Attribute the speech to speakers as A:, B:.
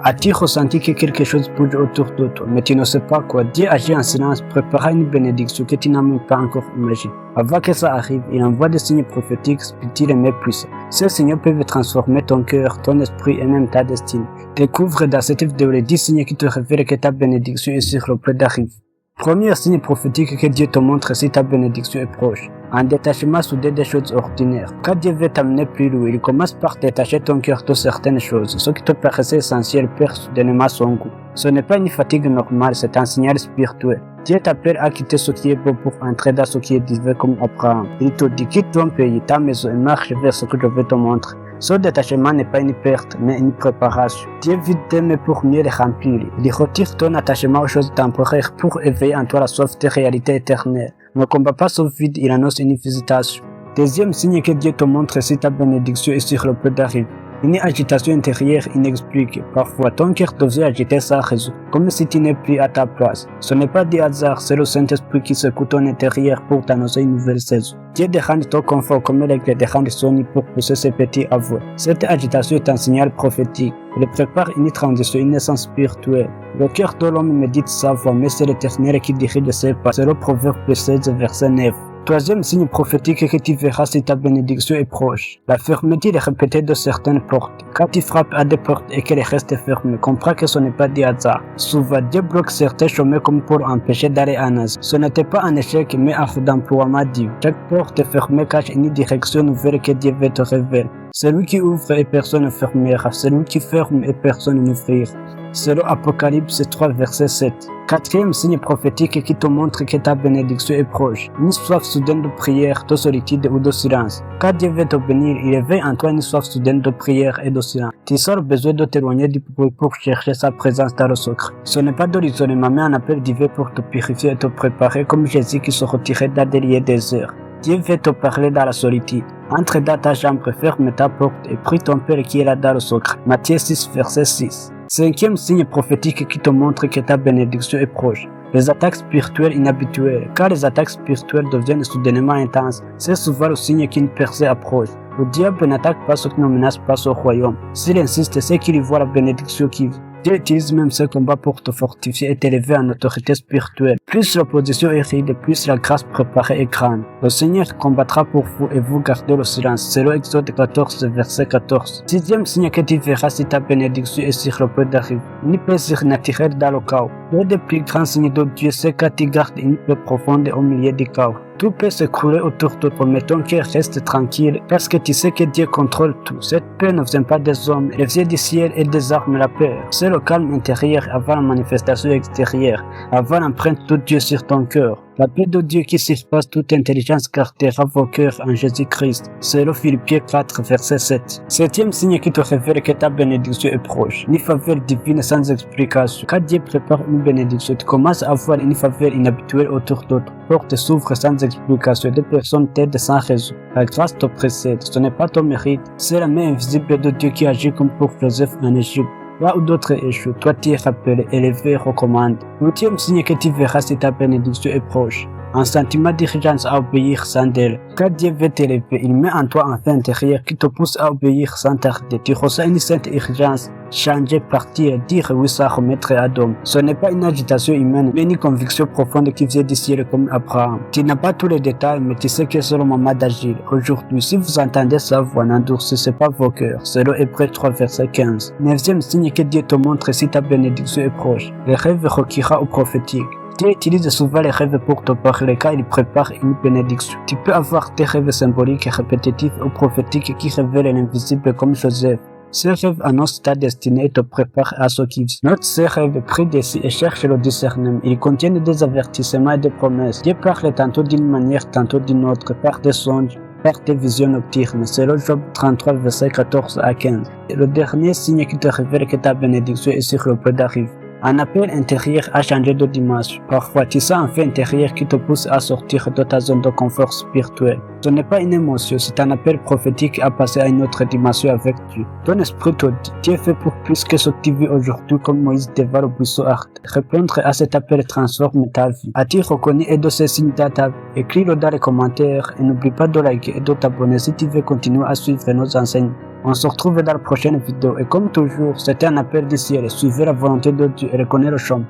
A: As-tu ressenti que quelque chose bouge autour de toi, mais tu ne sais pas quoi? Dieu agit en silence, préparant une bénédiction que tu n'as même pas encore imaginée. Avant que ça arrive, il envoie des signes prophétiques, subtils et mais puissants. Ces signes peuvent transformer ton cœur, ton esprit et même ta destinée. Découvre dans cette vidéo les 10 signes qui te révèlent que ta bénédiction est sur le point d'arriver. Premier signe prophétique que Dieu te montre si ta bénédiction est proche. Un détachement soudain des choses ordinaires. Quand Dieu veut t'amener plus loin, il commence par détacher ton cœur de certaines choses. Ce qui te paraissait essentiel perd soudainement son goût. Ce n'est pas une fatigue normale, c'est un signal spirituel. Dieu t'appelle à quitter ce qui est beau pour entrer dans ce qui est divin comme Abraham. Il te dit quitte ton pays, ta maison et marche vers ce que je vais te montrer. Ce détachement n'est pas une perte, mais une préparation. Dieu vide t'aimer pour mieux les remplir. Il retire ton attachement aux choses temporaires pour éveiller en toi la soif de réalité éternelle. Ne combat pas ce vide, il annonce une visitation. Deuxième signe que Dieu te montre si ta bénédiction est sur le point d'arriver. Une agitation intérieure inexpliquée. Parfois, ton cœur devient agité sans raison, comme si tu n'es plus à ta place. Ce n'est pas du hasard, c'est le Saint-Esprit qui secoue ton intérieur pour t'annoncer une nouvelle saison. Dieu dérange ton confort comme l'aigle dérange son nid pour pousser ses petits à voix. Cette agitation est un signal prophétique. Il prépare une transition, une naissance spirituelle. Le cœur de l'homme médite sa voix, mais c'est l'Éternel qui dirige ses pas. C'est le Proverbe 16, verset 9. Troisième signe prophétique que tu verras si ta bénédiction est proche. La fermeture est répétée de certaines portes. Quand tu frappes à des portes et qu'elles restent fermées, comprends que ce n'est pas du hasard. Souvent, Dieu bloque certains chemins comme pour empêcher d'aller en Asie. Ce n'était pas un échec, mais un d'emploiement Dieu. Chaque porte fermée cache une direction nouvelle que Dieu veut te révéler. Celui qui ouvre et personne ne fermera. Celui qui ferme et personne n'ouvrira. Selon Apocalypse 3, verset 7. Quatrième signe prophétique qui te montre que ta bénédiction est proche. Une soif soudaine de prière, de solitude ou de silence. Quand Dieu veut te bénir, il éveille en toi une soif soudaine de prière et de silence. Tu sors besoin de t'éloigner du bruit pour chercher sa présence dans le secret. Ce n'est pas de l'isolement, mais un appel divin pour te purifier et te préparer comme Jésus qui se retirait dans des lieux déserts. Dieu veut te parler dans la solitude. Entre dans ta chambre, ferme ta porte et prie ton Père qui est là dans le secret. Matthieu 6, verset 6. Cinquième signe prophétique qui te montre que ta bénédiction est proche. Les attaques spirituelles inhabituelles. Quand les attaques spirituelles deviennent soudainement intenses, c'est souvent le signe qu'une percée approche. Le diable n'attaque pas ce qui ne menace pas son royaume. S'il insiste, c'est qu'il y voit la bénédiction qui vit. Dieu utilise même ce combat pour te fortifier et t'élever en autorité spirituelle. Plus l'opposition est rude, plus la grâce préparée est grande. Le Seigneur combattra pour vous et vous gardez le silence. C'est l'Exode 14, verset 14. Sixième signe que tu verras si ta bénédiction est sur le point d'arriver. Une paix surnaturelle dans le chaos. L'un des plus grands signes de Dieu, c'est quand tu gardes une paix profonde au milieu du chaos. Tout peut s'écrouler autour de toi, mais ton cœur reste tranquille parce que tu sais que Dieu contrôle tout. Cette paix ne vient pas des hommes, elle vient du ciel et désarme la peur. C'est le calme intérieur avant la manifestation extérieure, avant l'empreinte de Dieu sur ton cœur. La paix de Dieu qui surpasse toute intelligence gardera vos cœurs en Jésus-Christ. C'est le Philippiens 4, verset 7. Septième signe qui te révèle que ta bénédiction est proche. Une faveur divine sans explication. Quand Dieu prépare une bénédiction, tu commences à voir une faveur inhabituelle autour de toi. Porte s'ouvre sans explication. Des personnes t'aident sans raison. La grâce te précède. Ce n'est pas ton mérite. C'est la main invisible de Dieu qui agit comme pour Joseph en Égypte. Là où d'autres échouent, toi tu es rappelé, élevé, recommandé. Huitième signe que tu verras si ta bénédiction est proche. Un sentiment d'urgence à obéir sans délai. Quand Dieu veut t'élever, il met en toi un feu intérieur qui te pousse à obéir sans tarder. Tu ressens une sainte urgence. Changer, partir, dire oui sans remettre à dôme. Ce n'est pas une agitation humaine, mais une conviction profonde qui vient du ciel comme Abraham. Tu n'as pas tous les détails, mais tu sais que c'est le moment d'agir. Aujourd'hui, si vous entendez sa voix, n'endurcissez pas vos cœurs. C'est le Hébreux 3, verset 15. Neuvième signe que Dieu te montre si ta bénédiction est proche. Les rêves requérants au prophétique. Dieu utilise souvent les rêves pour te parler car il prépare une bénédiction. Tu peux avoir des rêves symboliques, répétitifs ou prophétiques qui révèlent l'invisible comme Joseph. Ces rêves annoncent ta destinée et te préparent à ce qui vient. Note ces rêves, prie dessus et cherche le discernement. Ils contiennent des avertissements et des promesses. Dieu parle tantôt d'une manière, tantôt d'une autre, par des songes, par des visions nocturnes. C'est le Job 33, verset 14 à 15. Et le dernier signe qui te révèle que ta bénédiction est sur le point d'arriver. Un appel intérieur a changé de dimension. Parfois, tu sens un fait intérieur qui te pousse à sortir de ta zone de confort spirituel. Ce n'est pas une émotion, c'est un appel prophétique à passer à une autre dimension avec Dieu. Ton esprit te dit, Dieu fait pour plus que ce que tu vis aujourd'hui comme Moïse devant le buisson ardent. Répondre à cet appel transforme ta vie. As-tu reconnu et de ces signes dans ta vie? Écris-le dans les commentaires et n'oublie pas de liker et de t'abonner si tu veux continuer à suivre nos enseignements. On se retrouve dans la prochaine vidéo et comme toujours, c'était un appel du ciel. Suivez la volonté de Dieu et reconnaissez le chemin.